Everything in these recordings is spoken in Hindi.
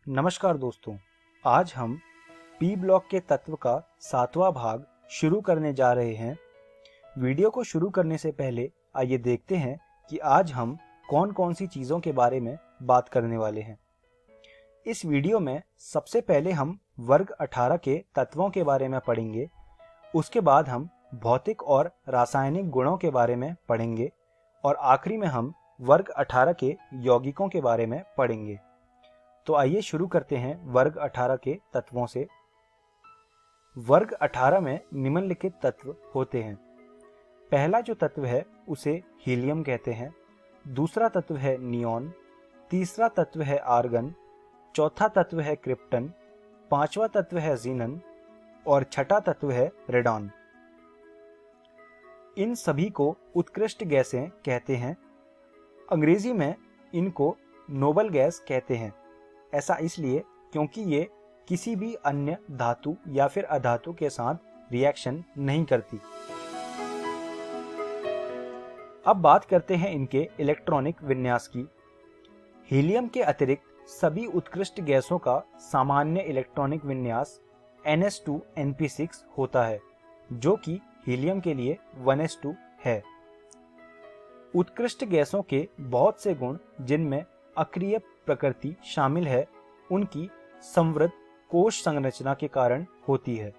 नमस्कार दोस्तों, आज हम पी ब्लॉक के तत्व का 7वां भाग शुरू करने जा रहे हैं। वीडियो को शुरू करने से पहले आइए देखते हैं कि आज हम कौन कौन सी चीज़ों के बारे में बात करने वाले हैं। इस वीडियो में सबसे पहले हम वर्ग 18 के तत्वों के बारे में पढ़ेंगे। उसके बाद हम भौतिक और रासायनिक गुणों के बारे में पढ़ेंगे और आखिरी में हम वर्ग 18 के यौगिकों के बारे में पढ़ेंगे। तो आइए शुरू करते हैं वर्ग 18 के तत्वों से। वर्ग 18 में निम्नलिखित तत्व होते हैं। पहला जो तत्व है उसे हीलियम कहते हैं, दूसरा तत्व है नियॉन, तीसरा तत्व है आर्गन, चौथा तत्व है क्रिप्टन, पांचवा तत्व है जीनन और छठा तत्व है रेडॉन। इन सभी को उत्कृष्ट गैसें कहते हैं। अंग्रेजी में इनको नोबल गैस कहते हैं। ऐसा इसलिए क्योंकि ये किसी भी अन्य धातु या फिर अधातु के साथ रिएक्शन नहीं करती। अब बात करते हैं इनके इलेक्ट्रॉनिक विन्यास की। हीलियम के अतिरिक्त सभी उत्कृष्ट गैसों का सामान्य इलेक्ट्रॉनिक विन्यास NH2Np6 होता है, जो कि हीलियम के लिए 1s2 है। उत्कृष्ट गैसों के बहुत से गुण जिनमें अक्रिय प्रकृति शामिल है, उनकी समृद्ध कोश संरचना के कारण होती है।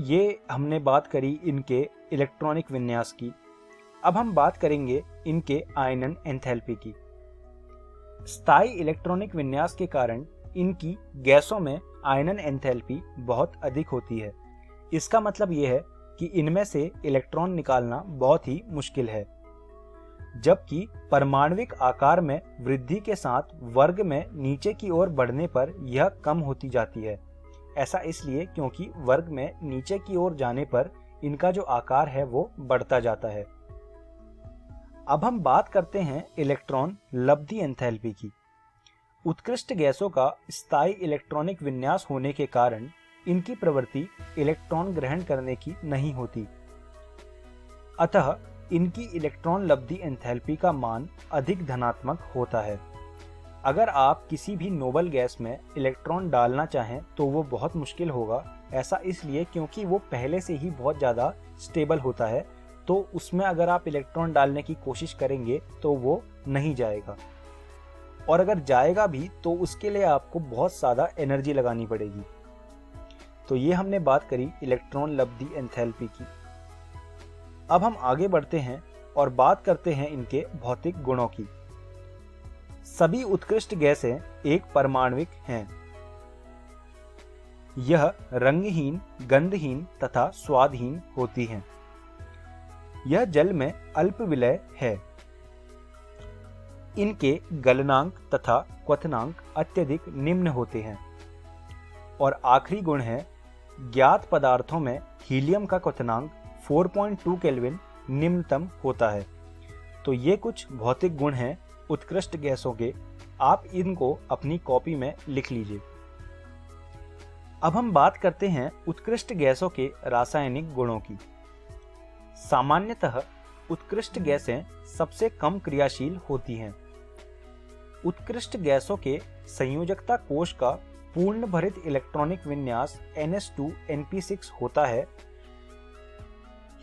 ये हमने बात करी इनके इलेक्ट्रॉनिक विन्यास की। अब हम बात करेंगे इनके आयनन एंथैल्पी की। स्थायी इलेक्ट्रॉनिक विन्यास के कारण इनकी गैसों में आयनन एंथैल्पी बहुत अधिक होती है। इसका मतलब ये है कि इनमें से इलेक्ट्रॉन निकालना बहुत ही मुश्किल है, जबकि परमाणविक आकार में वृद्धि के साथ वर्ग में नीचे की ओर बढ़ने पर यह कम होती जाती है। ऐसा इसलिए क्योंकि वर्ग में नीचे की ओर जाने पर इनका जो आकार है वो बढ़ता जाता है। अब हम बात करते हैं इलेक्ट्रॉन लब्धि एंथैल्पी की। उत्कृष्ट गैसों का स्थायी इलेक्ट्रॉनिक विन्यास होने के कारण इनकी प्रवृत्ति इलेक्ट्रॉन ग्रहण करने की नहीं होती, अतः इनकी इलेक्ट्रॉन लब्धि एंथैल्पी का मान अधिक धनात्मक होता है। अगर आप किसी भी नोबल गैस में इलेक्ट्रॉन डालना चाहें तो वो बहुत मुश्किल होगा। ऐसा इसलिए क्योंकि वो पहले से ही बहुत ज़्यादा स्टेबल होता है, तो उसमें अगर आप इलेक्ट्रॉन डालने की कोशिश करेंगे तो वो नहीं जाएगा, और अगर जाएगा भी तो उसके लिए आपको बहुत ज़्यादा एनर्जी लगानी पड़ेगी। तो ये हमने बात करी इलेक्ट्रॉन लब्धि एंथैल्पी की। अब हम आगे बढ़ते हैं और बात करते हैं इनके भौतिक गुणों की। सभी उत्कृष्ट गैसें एक परमाणविक हैं। यह रंगहीन, गंधहीन तथा स्वादहीन होती हैं। यह जल में अल्प विलय है। इनके गलनांक तथा क्वथनांक अत्यधिक निम्न होते हैं। और आखिरी गुण है, ज्ञात पदार्थों में हीलियम का क्वथनांक 4.2 केल्विन निम्नतम होता है। तो ये कुछ भौतिक गुण हैं उत्कृष्ट गैसों के। आप इनको अपनी कॉपी में लिख लीजिए। अब हम बात करते हैं उत्कृष्ट गैसों के रासायनिक गुणों की। सामान्यतः उत्कृष्ट गैसें सबसे कम क्रियाशील होती हैं। उत्कृष्ट गैसों के संयोजकता कोश का पूर्ण भरित इलेक्ट्रॉनिक विन्यास NH2Np6 होता है।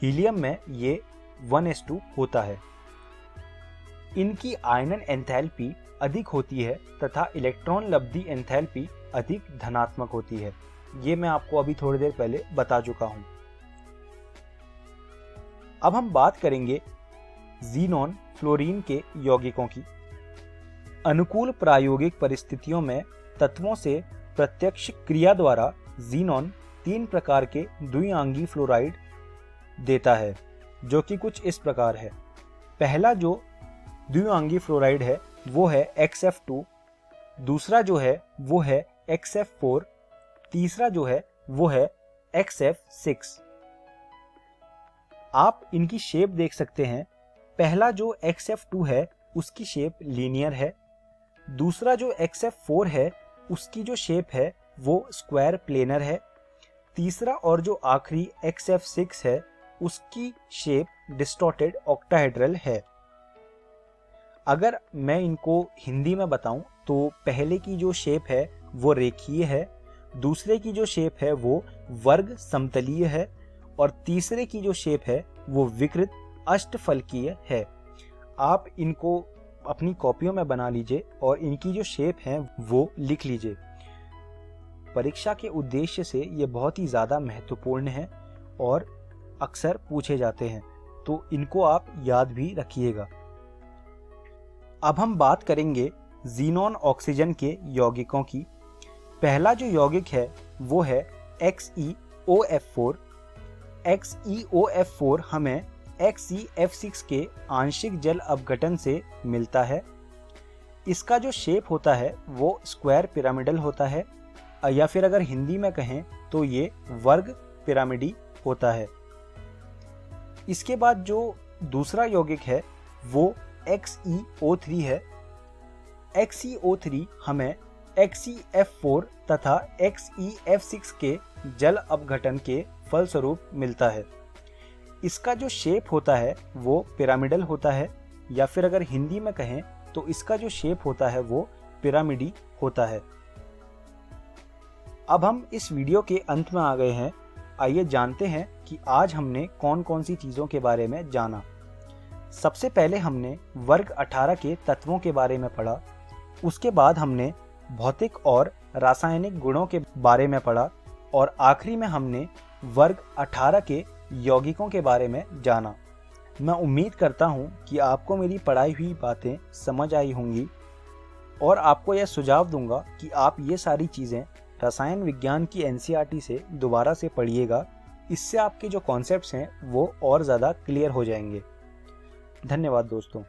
हीलियम में ये 1s2 होता है। इनकी आयनन एंथैल्पी अधिक होती है तथा इलेक्ट्रॉन लब्धि एंथैल्पी अधिक धनात्मक होती है। ये मैं आपको अभी थोड़ी देर पहले बता चुका हूं। अब हम बात करेंगे जीनॉन फ्लोरीन के यौगिकों की। अनुकूल प्रायोगिक परिस्थितियों में तत्वों से प्रत्यक्ष क्रिया द्वारा जीनॉन 3 प्रकार के द्विआंगी फ्लोराइड देता है, जो कि कुछ इस प्रकार है। पहला जो द्विआंगी फ्लोराइड है वो है XF2, दूसरा जो है वो है XF4, तीसरा जो है वो है XF6। आप इनकी शेप देख सकते हैं। पहला जो XF2 है उसकी शेप लीनियर है, दूसरा जो XF4 है उसकी जो शेप है वो स्क्वायर प्लेनर है, तीसरा और जो आखिरी XF6 है उसकी शेप डिस्टॉर्टेड ऑक्टाहेड्रल है। अगर मैं इनको हिंदी में बताऊं तो पहले की जो शेप है वो रेखीय है, दूसरे की जो शेप है वो वर्ग समतलीय है और तीसरे की जो शेप है वो विकृत अष्टफलकीय है। आप इनको अपनी कॉपियों में बना लीजिए और इनकी जो शेप है वो लिख लीजिए। परीक्षा के उद्देश्य से ये बहुत ही ज़्यादा महत्वपूर्ण है और अक्सर पूछे जाते हैं, तो इनको आप याद भी रखिएगा। अब हम बात करेंगे ज़ीनॉन ऑक्सीजन के यौगिकों की। पहला जो यौगिक है वो है XeOF4। XeOF4 हमें XeF6 के आंशिक जल अपघटन से मिलता है। इसका जो शेप होता है वो स्क्वायर पिरामिडल होता है, या फिर अगर हिंदी में कहें तो ये वर्ग पिरामिडी होता है। इसके बाद जो दूसरा यौगिक है वो XeO3 है। XeO3 हमें XeF4 तथा XeF6 के जल अपघटन के फलस्वरूप मिलता है। इसका जो शेप होता है वो पिरामिडल होता है, या फिर अगर हिंदी में कहें तो इसका जो शेप होता है वो पिरामिडी होता है। अब हम इस वीडियो के अंत में आ गए हैं। आइए जानते हैं कि आज हमने कौन कौन सी चीज़ों के बारे में जाना। सबसे पहले हमने वर्ग 18 के तत्वों के बारे में पढ़ा, उसके बाद हमने भौतिक और रासायनिक गुणों के बारे में पढ़ा और आखिरी में हमने वर्ग 18 के यौगिकों के बारे में जाना। मैं उम्मीद करता हूँ कि आपको मेरी पढ़ाई हुई बातें समझ आई होंगी और आपको यह सुझाव दूंगा कि आप ये सारी चीज़ें रसायन विज्ञान की NCERT से दोबारा से पढ़िएगा। इससे आपके जो कॉन्सेप्ट्स हैं वो और ज़्यादा क्लियर हो जाएंगे। धन्यवाद दोस्तों।